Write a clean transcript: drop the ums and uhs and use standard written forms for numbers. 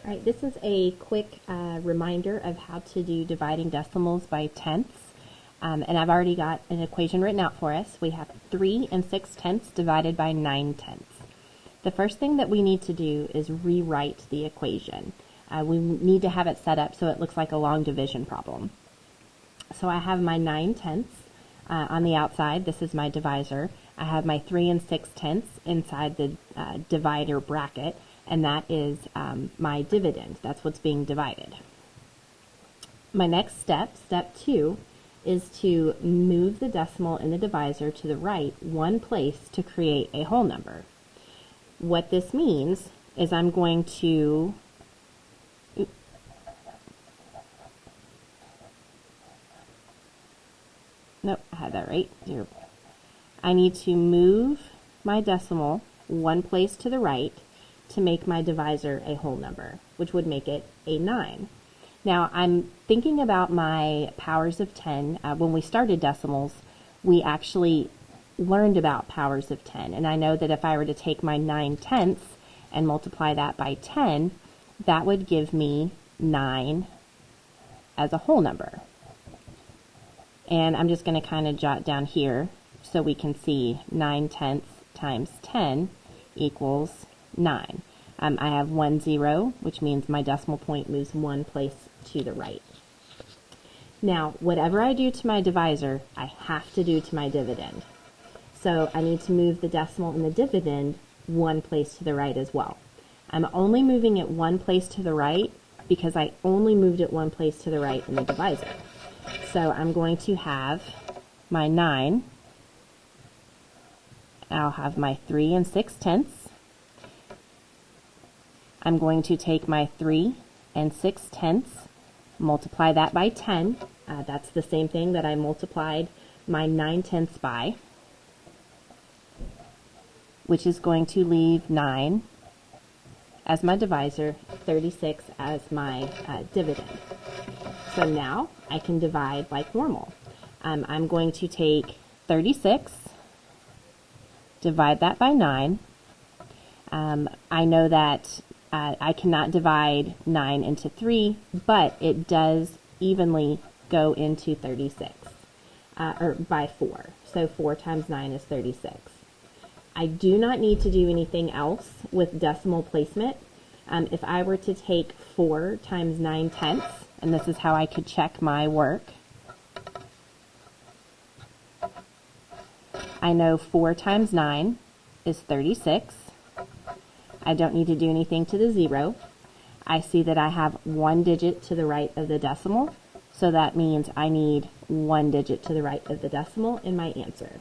All right, this is a quick reminder of how to do dividing decimals by tenths. And I've already got an equation written out for us. We have 3 6/10 divided by 9/10. The first thing that we need to do is rewrite the equation. We need to have it set up so it looks like a long division problem. So I have my 9/10 on the outside. This is my divisor. I have my 3 6/10 inside the divider bracket, and that is my dividend. That's what's being divided. My next step, step 2, is to move the decimal in the divisor to the right one place to create a whole number. What this means is I'm going to nope, I had that right. 0. I need to move my decimal one place to the right to make my divisor a whole number, which would make it a 9. Now, I'm thinking about my powers of 10. When we started decimals, we actually learned about powers of 10. And I know that if I were to take my 9/10 and multiply that by 10, that would give me 9 as a whole number. And I'm just going to kind of jot down here so we can see 9/10 times 10 equals 9. I have 1 0, which means my decimal point moves one place to the right. Now, whatever I do to my divisor, I have to do to my dividend. So I need to move the decimal in the dividend one place to the right as well. I'm only moving it one place to the right because I only moved it one place to the right in the divisor. So I'm going to have my 9. I'll have my 3 6/10. I'm going to take my 3 6/10, multiply that by 10. That's the same thing that I multiplied my 9/10 by, which is going to leave 9 as my divisor, 36 as my dividend. So now I can divide like normal. I'm going to take 36, divide that by 9. I know that I cannot divide 9 into 3, but it does evenly go into 36, or by 4. So 4 times 9 is 36. I do not need to do anything else with decimal placement. If I were to take 4 times 9/10, and this is how I could check my work, I know 4 times 9 is 36. I don't need to do anything to the 0. I see that I have 1 digit to the right of the decimal, so that means I need 1 digit to the right of the decimal in my answer.